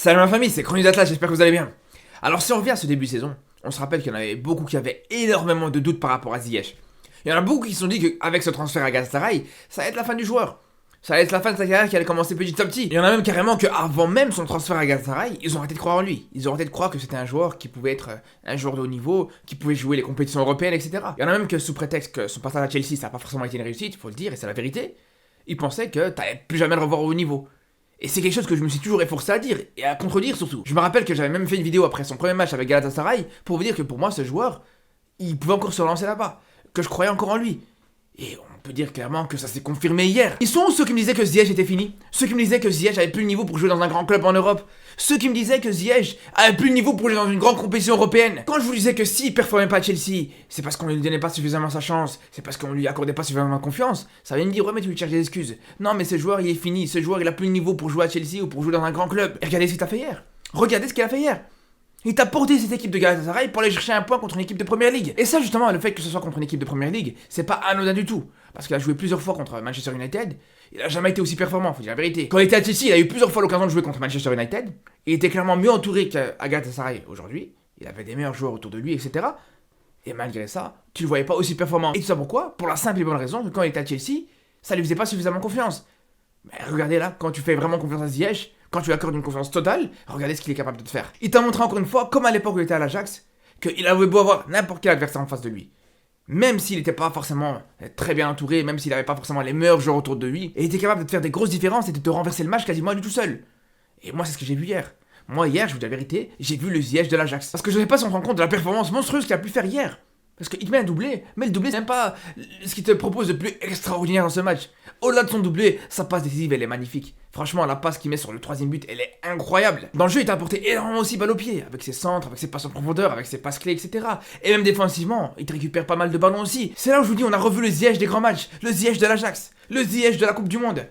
Salut ma famille, c'est Chronus Atlas, j'espère que vous allez bien. Alors si on revient à ce début de saison, on se rappelle qu'il y en avait beaucoup qui avaient énormément de doutes par rapport à Ziyech. Il y en a beaucoup qui se sont dit qu'avec ce transfert à Galatasaray, ça allait être la fin du joueur. Ça allait être la fin de sa carrière qui allait commencer petit à petit. Il y en a même carrément qu'avant même son transfert à Galatasaray, ils ont arrêté de croire en lui. Ils ont arrêté de croire que c'était un joueur qui pouvait être un joueur de haut niveau, qui pouvait jouer les compétitions européennes, etc. Il y en a même que sous prétexte que son passage à Chelsea, ça n'a pas forcément été une réussite, il faut le dire, et c'est la vérité, ils pensaient que t'allais plus jamais le revoir au haut niveau. Et c'est quelque chose que je me suis toujours efforcé à dire, et à contredire surtout. Je me rappelle que j'avais même fait une vidéo après son premier match avec Galatasaray, pour vous dire que pour moi, ce joueur, il pouvait encore se relancer là-bas, que je croyais encore en lui. Et on peut dire clairement que ça s'est confirmé hier. Ils sont ceux qui me disaient que Ziyech était fini, ceux qui me disaient que Ziyech avait plus le niveau pour jouer dans un grand club en Europe, ceux qui me disaient que Ziyech avait plus le niveau pour jouer dans une grande compétition européenne. Quand je vous disais que s'il performait pas à Chelsea, c'est parce qu'on lui donnait pas suffisamment sa chance, c'est parce qu'on lui accordait pas suffisamment confiance, ça vient me dire ouais mais tu lui cherches des excuses. Non mais ce joueur il est fini, ce joueur il a plus le niveau pour jouer à Chelsea ou pour jouer dans un grand club. Et regardez ce qu'il a fait hier. Regardez ce qu'il a fait hier. Il t'a porté cette équipe de Galatasaray pour aller chercher un point contre une équipe de Première Ligue. Et ça justement, le fait que ce soit contre une équipe de Première Ligue, c'est pas anodin du tout. Parce qu'il a joué plusieurs fois contre Manchester United, il a jamais été aussi performant, faut dire la vérité. Quand il était à Chelsea, il a eu plusieurs fois l'occasion de jouer contre Manchester United, il était clairement mieux entouré qu'à Galatasaray aujourd'hui, il avait des meilleurs joueurs autour de lui, etc. Et malgré ça, tu le voyais pas aussi performant. Et tout ça pourquoi? Pour la simple et bonne raison que quand il était à Chelsea, ça lui faisait pas suffisamment confiance. Mais regardez là, quand tu fais vraiment confiance à Ziyech, quand tu lui accordes une confiance totale, regardez ce qu'il est capable de te faire. Il t'a montré encore une fois, comme à l'époque où il était à l'Ajax, qu'il avait beau avoir n'importe quel adversaire en face de lui. Même s'il n'était pas forcément très bien entouré, même s'il n'avait pas forcément les meilleurs joueurs autour de lui, et il était capable de te faire des grosses différences et de te renverser le match quasiment à lui tout seul. Et moi, c'est ce que j'ai vu hier. Moi, hier, je vous dis la vérité, j'ai vu le Ziyech de l'Ajax. Parce que je n'avais pas se rendre compte de la performance monstrueuse qu'il a pu faire hier. Parce qu'il te met un doublé, mais le doublé, c'est même pas ce qu'il te propose de plus extraordinaire dans ce match. Au-delà de son doublé, sa passe décisive, elle est magnifique. Franchement, la passe qu'il met sur le troisième but, elle est incroyable. Dans le jeu, il t'a apporté énormément aussi balle au pied, avec ses centres, avec ses passes en profondeur, avec ses passes clés, etc. Et même défensivement, il te récupère pas mal de ballons aussi. C'est là où je vous dis, on a revu le Ziyech des grands matchs, le Ziyech de l'Ajax, le Ziyech de la Coupe du Monde.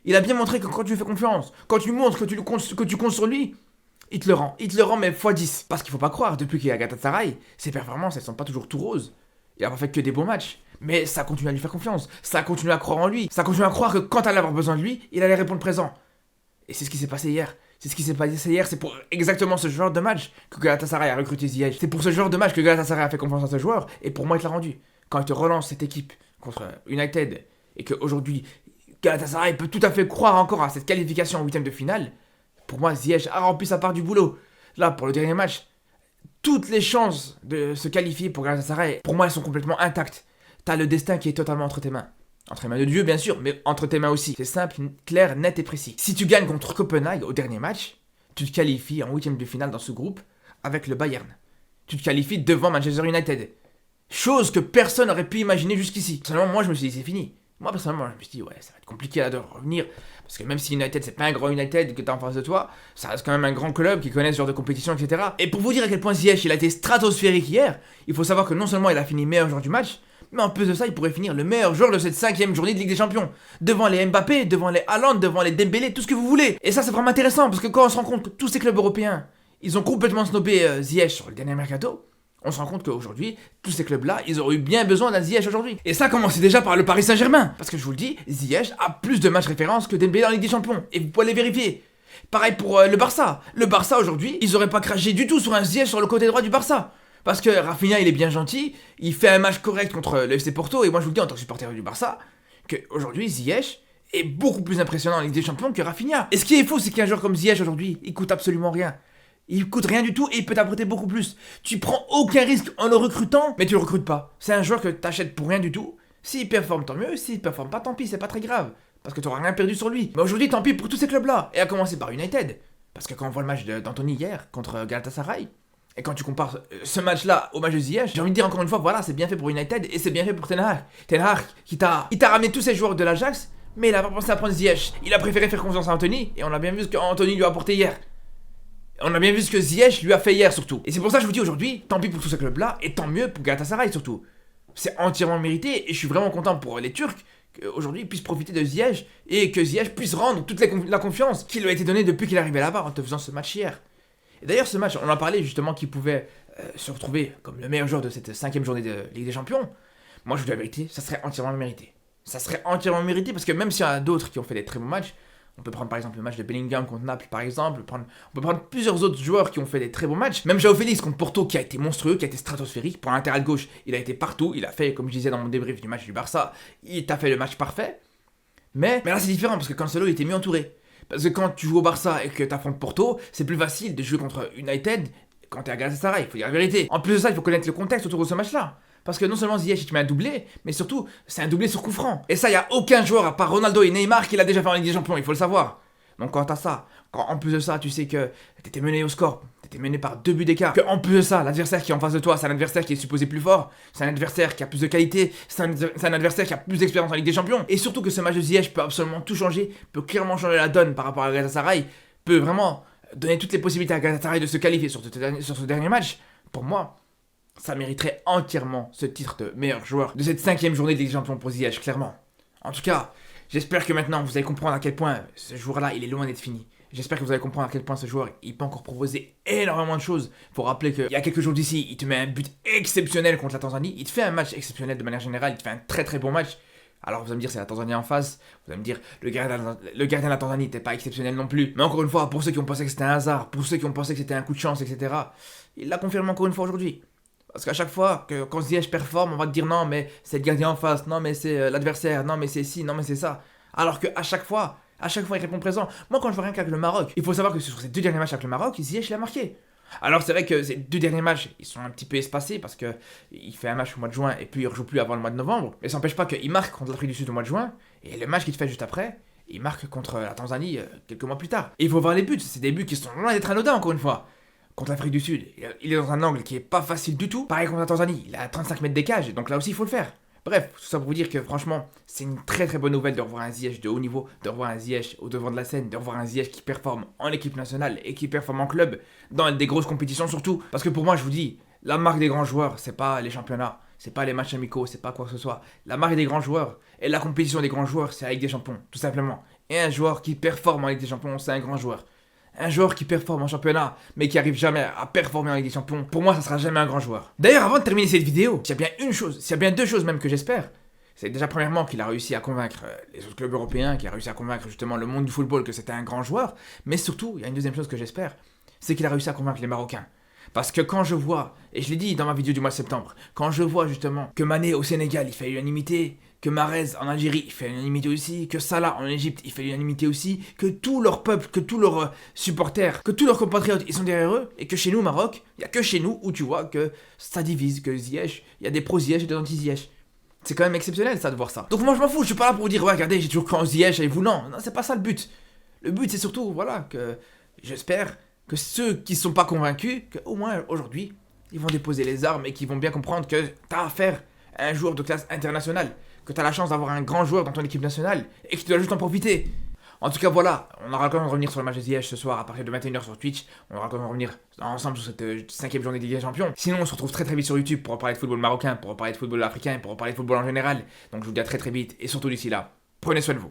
Il a bien montré que quand tu lui fais confiance, quand tu lui montres que tu comptes sur lui, il te le rend mais x10. Parce qu'il faut pas croire, depuis qu'il est à Galatasaray, ses performances, elles sont pas toujours tout roses. Il a pas fait que des bons matchs. Mais ça continue à lui faire confiance, ça continue à croire en lui, ça continue à croire que quand elle allait avoir besoin de lui, il allait répondre présent. Et c'est ce qui s'est passé hier. C'est ce qui s'est passé hier, c'est pour exactement ce genre de match que Galatasaray a recruté Ziyech. C'est pour ce genre de match que Galatasaray a fait confiance à ce joueur, et pour moi il te l'a rendu. Quand il te relance cette équipe contre United, et qu'aujourd'hui Galatasaray peut tout à fait croire encore à cette qualification en huitième de finale, pour moi Ziyech a rempli sa part du boulot. Là, pour le dernier match, toutes les chances de se qualifier pour Galatasaray, pour moi elles sont complètement intactes. T'as le destin qui est totalement entre tes mains. Entre les mains de Dieu, bien sûr, mais entre tes mains aussi. C'est simple, clair, net et précis. Si tu gagnes contre Copenhague au dernier match, tu te qualifies en huitième de finale dans ce groupe avec le Bayern. Tu te qualifies devant Manchester United. Chose que personne n'aurait pu imaginer jusqu'ici. Personnellement, moi, je me suis dit, c'est fini. Moi, personnellement, je me suis dit, ouais, ça va être compliqué là de revenir. Parce que même si United, c'est pas un grand United que t'as en face de toi, ça reste quand même un grand club qui connaît ce genre de compétition, etc. Et pour vous dire à quel point Ziyech, il a été stratosphérique hier, il faut savoir que non seulement il a fini meilleur joueur du match, mais en plus de ça, il pourrait finir le meilleur joueur de cette 5ème journée de Ligue des Champions. Devant les Mbappé, devant les Haaland, devant les Dembélé, tout ce que vous voulez. Et ça, c'est vraiment intéressant, parce que quand on se rend compte que tous ces clubs européens, ils ont complètement snobé Ziyech sur le dernier mercato, on se rend compte qu'aujourd'hui, tous ces clubs-là, ils auraient eu bien besoin d'un Ziyech aujourd'hui. Et ça commence déjà par le Paris Saint-Germain. Parce que je vous le dis, Ziyech a plus de matchs références que Dembélé en Ligue des Champions. Et vous pouvez les vérifier. Pareil pour le Barça. Le Barça, aujourd'hui, ils auraient pas craché du tout sur un Ziyech sur le côté droit du Barça. Parce que Rafinha, il est bien gentil, il fait un match correct contre le FC Porto, et moi je vous le dis en tant que supporter du Barça, qu'aujourd'hui Ziyech est beaucoup plus impressionnant en Ligue des Champions que Rafinha. Et ce qui est faux, c'est qu'un joueur comme Ziyech aujourd'hui, il coûte absolument rien. Il coûte rien du tout et il peut t'apporter beaucoup plus. Tu prends aucun risque en le recrutant, mais tu le recrutes pas. C'est un joueur que t'achètes pour rien du tout. S'il performe, tant mieux, s'il performe pas, tant pis, c'est pas très grave. Parce que t'auras rien perdu sur lui. Mais aujourd'hui, tant pis pour tous ces clubs-là. Et à commencer par United. Parce que quand on voit le match d'Anthony hier contre Galatasaray, et quand tu compares ce match-là au match de Ziyech, j'ai envie de dire encore une fois, voilà, c'est bien fait pour United et c'est bien fait pour Ten Hag. Ten Hag, il t'a ramené tous ces joueurs de l'Ajax, mais il a pas pensé à prendre Ziyech. Il a préféré faire confiance à Anthony, et on a bien vu ce qu'Anthony lui a apporté hier. On a bien vu ce que Ziyech lui a fait hier surtout. Et c'est pour ça que je vous dis aujourd'hui, tant pis pour tous ces clubs-là, et tant mieux pour Galatasaray surtout. C'est entièrement mérité, et je suis vraiment content pour les Turcs, qu'aujourd'hui ils puissent profiter de Ziyech, et que Ziyech puisse rendre toute la confiance qui lui a été donnée depuis qu'il est arrivé là-bas en te faisant ce match hier. Et d'ailleurs, ce match, on a parlé justement qu'il pouvait se retrouver comme le meilleur joueur de cette 5ème journée de Ligue des Champions. Moi, je vous dis la vérité, ça serait entièrement mérité. Ça serait entièrement mérité parce que même s'il y en a d'autres qui ont fait des très bons matchs, On peut prendre par exemple le match de Bellingham contre Naples par exemple, on peut prendre plusieurs autres joueurs qui ont fait des très bons matchs. Même João Félix contre Porto qui a été monstrueux, qui a été stratosphérique. Pour un latéral gauche, il a été partout, il a fait, comme je disais dans mon débrief du match du Barça, il t'a fait le match parfait. Mais là c'est différent parce que Cancelo il était mieux entouré. Parce que quand tu joues au Barça et que tu affrontes Porto, c'est plus facile de jouer contre United quand t'es à Galatasaray, il faut dire la vérité. En plus de ça, il faut connaître le contexte autour de ce match-là. Parce que non seulement Ziyech il te met un doublé, mais surtout c'est un doublé sur coup franc. Et ça, il n'y a aucun joueur à part Ronaldo et Neymar qui l'a déjà fait en Ligue des Champions, il faut le savoir. Donc quand t'as ça, quand en plus de ça tu sais que t'étais mené au score, t'étais mené par 2 buts d'écart, que en plus de ça, l'adversaire qui est en face de toi, c'est un adversaire qui est supposé plus fort, c'est un adversaire qui a plus de qualité, c'est un adversaire qui a plus d'expérience en Ligue des Champions. Et surtout que ce match de Ziyech peut absolument tout changer, peut clairement changer la donne par rapport à Galatasaray, peut vraiment donner toutes les possibilités à Galatasaray de se qualifier sur ce dernier match. Pour moi, ça mériterait entièrement ce titre de meilleur joueur de cette 5e journée de Ligue des Champions pour Ziyech, clairement. En tout cas, j'espère que maintenant vous allez comprendre à quel point ce joueur-là, il est loin d'être fini. J'espère que vous allez comprendre à quel point ce joueur, il peut encore proposer énormément de choses. Faut rappeler qu'il y a quelques jours d'ici, il te met un but exceptionnel contre la Tanzanie. Il te fait un match exceptionnel de manière générale, il te fait un très très bon match. Alors vous allez me dire, c'est la Tanzanie en face. Vous allez me dire, le gardien de la Tanzanie n'était pas exceptionnel non plus. Mais encore une fois, pour ceux qui ont pensé que c'était un hasard, pour ceux qui ont pensé que c'était un coup de chance, etc., il l'a confirmé encore une fois aujourd'hui. Parce qu'à chaque fois que quand Ziyech performe, on va te dire non mais c'est le gardien en face, non mais c'est l'adversaire, non mais c'est ci, non mais c'est ça. Alors qu'à chaque fois il répond présent. Moi quand je vois rien qu'avec le Maroc, il faut savoir que sur ces 2 derniers matchs avec le Maroc, Ziyech il a marqué. Alors c'est vrai que ces 2 derniers matchs, ils sont un petit peu espacés parce que il fait un match au mois de juin et puis il rejoue plus avant le mois de novembre. Mais ça n'empêche pas qu'il marque contre l'Afrique du Sud au mois de juin et le match qu'il fait juste après, il marque contre la Tanzanie quelques mois plus tard. Et il faut voir les buts, c'est des buts qui sont loin d'être anodins encore une fois. Contre l'Afrique du Sud, il est dans un angle qui est pas facile du tout. Pareil contre la Tanzanie, il a 35 mètres d'écart, donc là aussi il faut le faire. Bref, tout ça pour vous dire que franchement, c'est une très très bonne nouvelle de revoir un Ziyech de haut niveau, de revoir un Ziyech au devant de la scène, de revoir un Ziyech qui performe en équipe nationale et qui performe en club, dans des grosses compétitions surtout. Parce que pour moi, je vous dis, la marque des grands joueurs, c'est pas les championnats, c'est pas les matchs amicaux, c'est pas quoi que ce soit. La marque des grands joueurs et la compétition des grands joueurs, c'est la Ligue des Champions, tout simplement. Et un joueur qui performe en Ligue des Champions, c'est un grand joueur. Un joueur qui performe en championnat, mais qui arrive jamais à performer en Ligue des Champions, pour moi, ça sera jamais un grand joueur. D'ailleurs, avant de terminer cette vidéo, s'il y a bien une chose, s'il y a bien 2 choses même que j'espère, c'est déjà premièrement qu'il a réussi à convaincre les autres clubs européens, qu'il a réussi à convaincre justement le monde du football que c'était un grand joueur, mais surtout, il y a une deuxième chose que j'espère, c'est qu'il a réussi à convaincre les Marocains. Parce que quand je vois, et je l'ai dit dans ma vidéo du mois de septembre, quand je vois justement que Mané au Sénégal, il fait l'unanimité, que Mahrez en Algérie, il fait l'unanimité aussi, que Salah en Égypte, il fait l'unanimité aussi, que tout leur peuple, que tous leurs supporters, que tous leurs compatriotes, ils sont derrière eux, et que chez nous, au Maroc, il n'y a que chez nous où tu vois que ça divise, que Ziyech, il y a des pro-Ziyech et des anti-Ziyech. C'est quand même exceptionnel ça de voir ça. Donc moi je m'en fous, je suis pas là pour vous dire ouais regardez j'ai toujours cru en Ziyech et vous non, c'est pas ça le but. Le but c'est surtout voilà que j'espère que ceux qui sont pas convaincus, qu'au moins aujourd'hui ils vont déposer les armes et qu'ils vont bien comprendre que t'as affaire à un joueur de classe internationale, que t'as la chance d'avoir un grand joueur dans ton équipe nationale et que tu dois juste en profiter. En tout cas voilà, on aura quand même revenir sur le match de Ziyech ce soir à partir de 21h sur Twitch. On aura quand même revenir ensemble sur cette 5e journée de Ligue des Champions. Sinon on se retrouve très très vite sur YouTube pour reparler de football marocain, pour reparler de football africain, pour reparler de football en général. Donc je vous dis à très très vite et surtout d'ici là, prenez soin de vous.